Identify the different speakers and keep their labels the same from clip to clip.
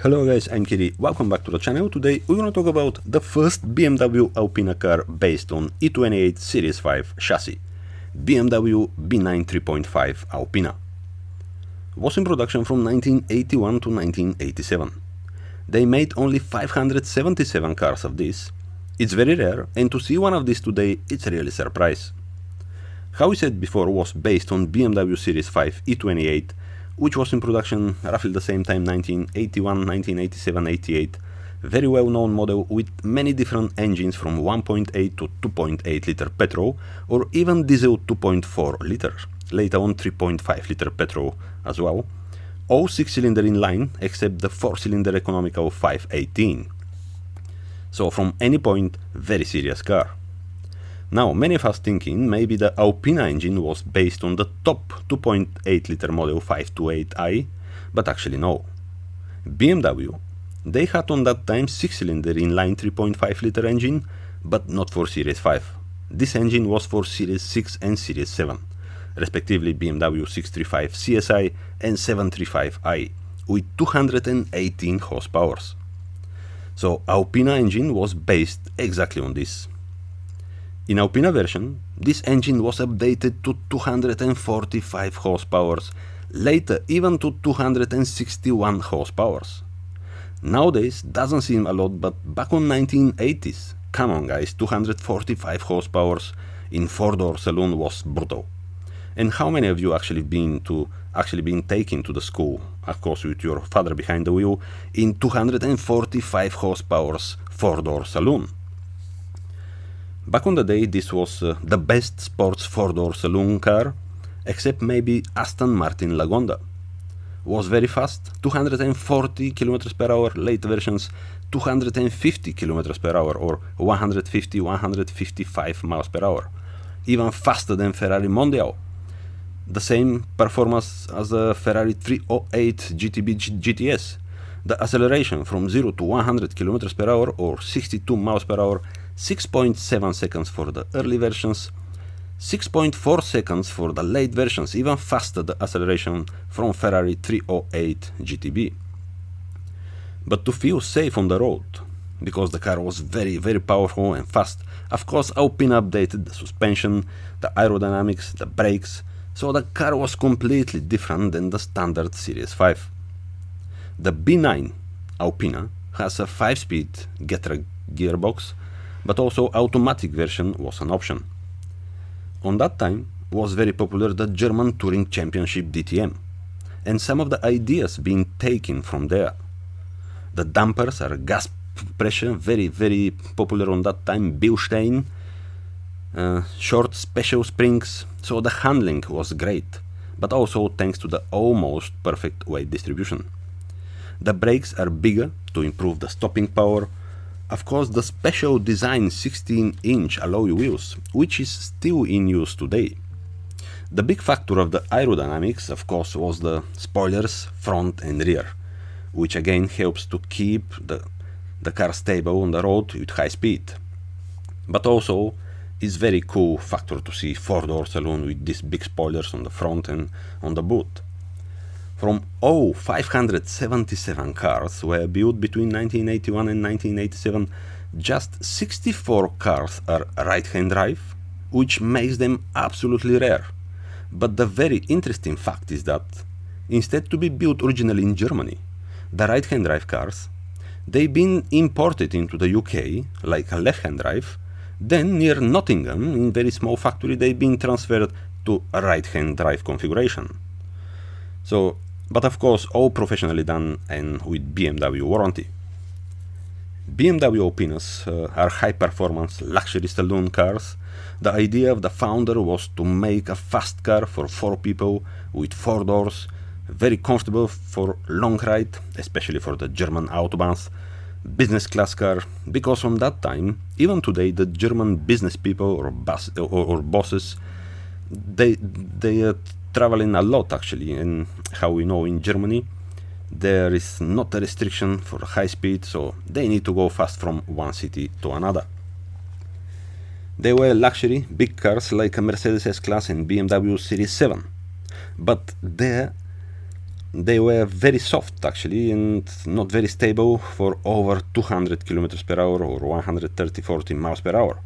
Speaker 1: Hello guys, I'm Kiri. Welcome back to the channel. Today we're gonna talk about the first BMW Alpina car based on E28 Series 5 chassis, BMW B9 3.5 Alpina. Was in production from 1981 to 1987. They made only 577 cars of this. It's very rare, and to see one of these today, it's really a surprise. How we said before, was based on BMW Series 5 E28, which was in production roughly the same time, 1981, 1987, 88. Very well known model with many different engines from 1.8 to 2.8 liter petrol, or even diesel 2.4 liter, later on 3.5 liter petrol as well. All 6-cylinder inline except the 4-cylinder economical 518. So from any point, very serious car. Now, many of us thinking maybe the Alpina engine was based on the top 2.8 liter model 528i, but actually no. BMW, they had on that time 6-cylinder inline 3.5 liter engine, but not for Series 5. This engine was for Series 6 and Series 7, respectively BMW 635 CSI and 735i, with 218 horsepower. So Alpina engine was based exactly on this. In Alpina version, this engine was updated to 245 horsepower, later even to 261 horsepower. Nowadays doesn't seem a lot, but back on 1980s, come on guys, 245 horsepower in 4-door saloon was brutal. And how many of you actually been taken to the school, of course with your father behind the wheel, in 245 horsepower 4-door saloon? Back on the day, this was the best sports 4-door saloon car, except maybe Aston Martin Lagonda. Was very fast, 240 km per hour, late versions 250 km per hour or 150-155 miles per hour. Even faster than Ferrari Mondial. The same performance as a Ferrari 308 GTB GTS. The acceleration from 0 to 100 km per hour or 62 miles per hour, 6.7 seconds for the early versions, 6.4 seconds for the late versions, even faster the acceleration from Ferrari 308 GTB. But to feel safe on the road, because the car was very powerful and fast, of course Alpina updated the suspension, the aerodynamics, the brakes, so the car was completely different than the standard Series 5. The B9 Alpina has a 5-speed Getra gearbox, but also automatic version was an option. On that time was very popular the German Touring Championship DTM, and some of the ideas being taken from there. The dampers are gas pressure, very popular on that time, Bilstein, short special springs, so the handling was great, but also thanks to the almost perfect weight distribution. The brakes are bigger to improve the stopping power. Of course, the special design 16-inch alloy wheels, which is still in use today. The big factor of the aerodynamics, of course, was the spoilers front and rear, which again helps to keep the car stable on the road with high speed. But also, it's very cool factor to see 4-door saloon with these big spoilers on the front and on the boot. From all 577 cars were built between 1981 and 1987, just 64 cars are right-hand drive, which makes them absolutely rare. But the very interesting fact is that, instead to be built originally in Germany, the right-hand drive cars, they've been imported into the UK, like a left-hand drive, then near Nottingham, in very small factory, they've been transferred to a right-hand drive configuration. So, but of course, all professionally done and with BMW warranty. BMW Alpinas are high-performance luxury saloon cars. The idea of the founder was to make a fast car for 4 people with 4 doors, very comfortable for long ride, especially for the German autobahns, business class car, because from that time, even today, the German business people or bosses, they traveling a lot actually, and how we know in Germany there is not a restriction for high speed, so they need to go fast from one city to another. They were luxury big cars like a Mercedes S-Class and BMW Series 7, but there they were very soft actually and not very stable for over 200 kilometers per hour or 130-40 miles per hour.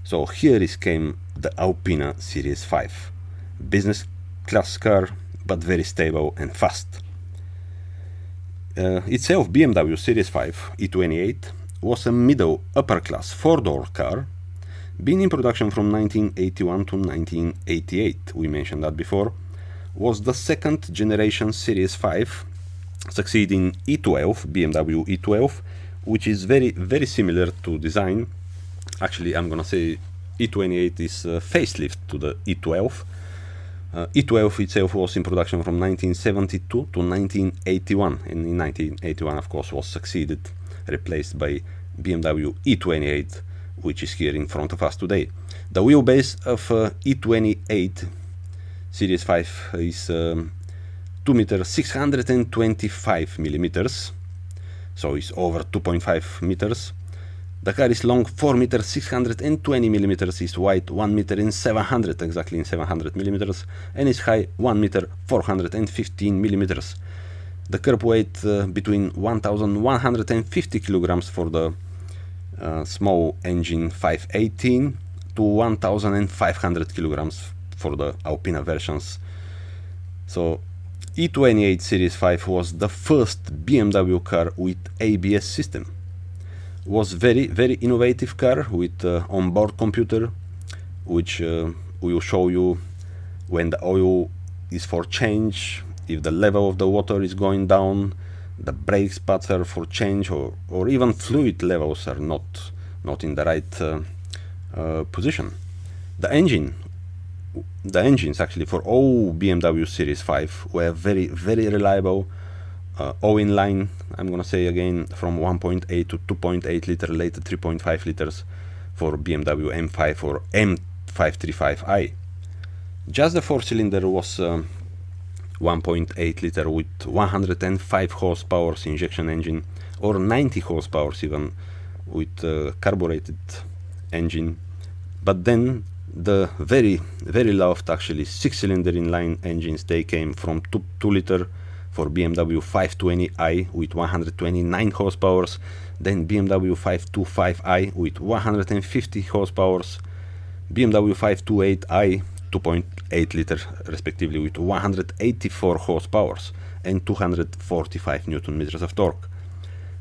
Speaker 1: So here came the Alpina Series 5, business class car, but very stable and fast. Itself, BMW Series 5 E28 was a middle upper class 4-door car, being in production from 1981 to 1988, we mentioned that before, was the second generation Series 5, succeeding E12, BMW E12, which is very similar to design. Actually, I'm gonna say E28 is a facelift to the E12. E12 itself was in production from 1972 to 1981, and in 1981, of course, was succeeded, replaced by BMW E28, which is here in front of us today. The wheelbase of E28 Series 5 is 2 meters 625 millimeters, so it's over 2.5 meters. The car is long 4 meters 620 millimeters, is wide 1 meter and 700, exactly in 700 millimeters, and is high 1 meter 415 millimeters. The curb weight between 1,150 kilograms for the small engine 518 to 1,500 kilograms for the Alpina versions. So E28 Series 5 was the first BMW car with ABS system. Was very innovative car with onboard computer, which will show you when the oil is for change, if the level of the water is going down, the brake pads are for change, or even fluid levels are not in the right position. The engines actually for all BMW Series 5 were very reliable, all in line. I'm gonna say again, from 1.8 to 2.8 liter, later 3.5 liters for BMW M5 or M535i. Just the 4-cylinder was 1.8 liter with 105 horsepower injection engine, or 90 horsepower even with carbureted engine. But then the very loved actually 6-cylinder inline engines, they came from 2 liter for BMW 520i with 129 horsepower, then BMW 525i with 150 horsepower, BMW 528i 2.8 liter respectively with 184 horsepower and 245 newton meters of torque.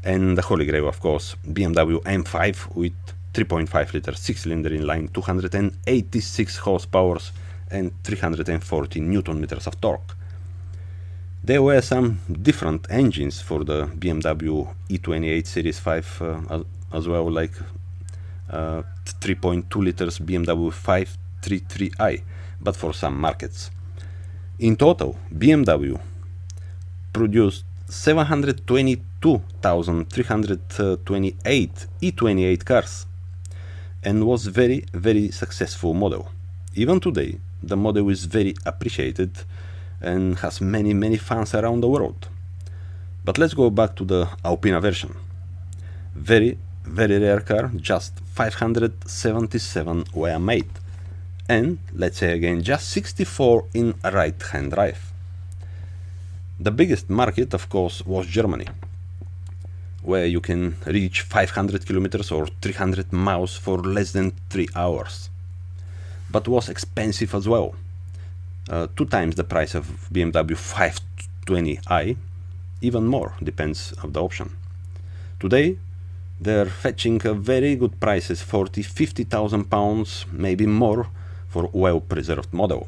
Speaker 1: And the holy grail, of course, BMW M5 with 3.5 liter 6-cylinder inline, 286 horsepower and 340 newton meters of torque. There were some different engines for the BMW E28 Series 5 as well, like 3.2 liters BMW 533i, but for some markets. In total, BMW produced 722,328 E28 cars and was very successful model. Even today, the model is very appreciated and has many fans around the world. But let's go back to the Alpina version. Very rare car, just 577 were made, and let's say again, just 64 in right-hand drive. The biggest market, of course, was Germany, where you can reach 500 kilometers or 300 miles for less than 3 hours. But was expensive as well. 2 times the price of BMW 520i, even more, depends on the option. Today, they're fetching very good prices, 40-50,000 pounds, maybe more, for well-preserved model.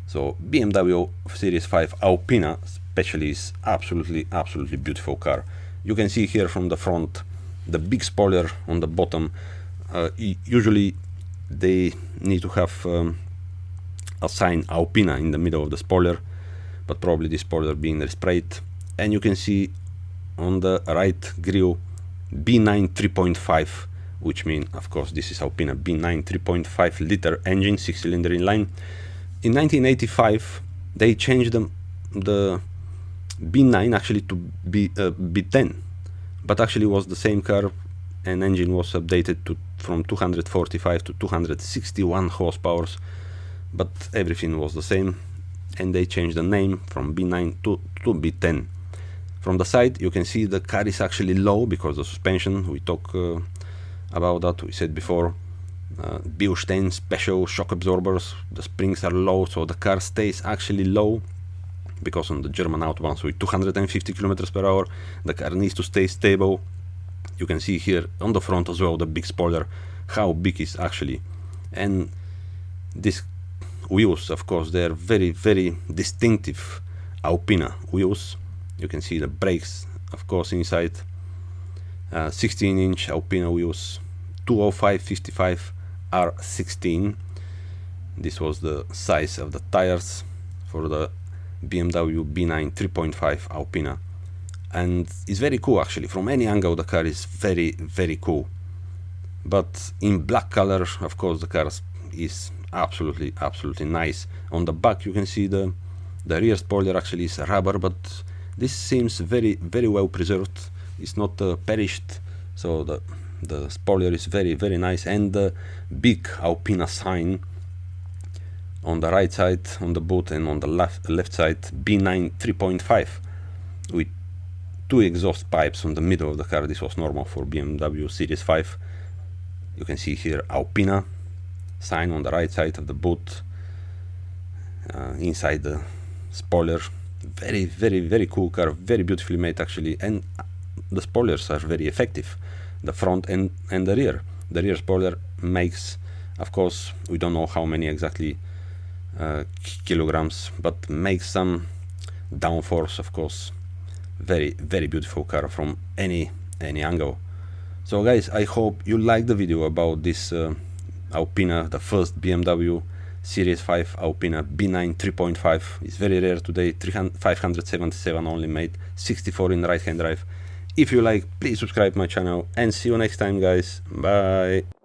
Speaker 1: So BMW Series 5 Alpina especially is absolutely beautiful car. You can see here from the front the big spoiler on the bottom. Usually they need to have a sign Alpina in the middle of the spoiler, but probably the spoiler being resprayed. And you can see on the right grille B9 3.5, which means, of course, this is Alpina B9 3.5 liter engine, 6-cylinder inline. In 1985, they changed the B9 actually to B10, but actually was the same car, and engine was updated from 245 to 261 horsepower, but everything was the same. and they changed the name from B9 to B10. From the side you can see the car is actually low because the suspension, we talked about that, we said before. B10 special shock absorbers, the springs are low, so the car stays actually low, because on the German autobahns with 250 kilometers per hour the car needs to stay stable. You can see here on the front as well the big spoiler, how big it's actually. And these wheels, of course, they're very, very distinctive Alpina wheels. You can see the brakes, of course, inside. 16-inch Alpina wheels, 205/55 R16. This was the size of the tires for the BMW B9 3.5 Alpina, and it's very cool actually. From any angle the car is very, very cool, but in black color, of course, the car is absolutely, absolutely nice. On the back you can see the rear spoiler actually is rubber, but this seems very, very well preserved. It's not perished, so the spoiler is very, very nice. And the big Alpina sign on the right side on the boot, and on the left side B9 3.5 with two exhaust pipes on the middle of the car. This was normal for BMW Series 5. You can see here Alpina sign on the right side of the boot, inside the spoiler. Very, very, very cool car, very beautifully made actually, and the spoilers are very effective, the front and the rear. The rear spoiler makes, of course, we don't know how many exactly kilograms, but makes some downforce, of course. Very, very beautiful car from any angle. So guys, I hope you liked the video about this Alpina, the first BMW Series 5 Alpina B9 3.5. It's very rare today, 577 only made, 64 in right hand drive. If you like, please subscribe my channel, and see you next time guys. Bye.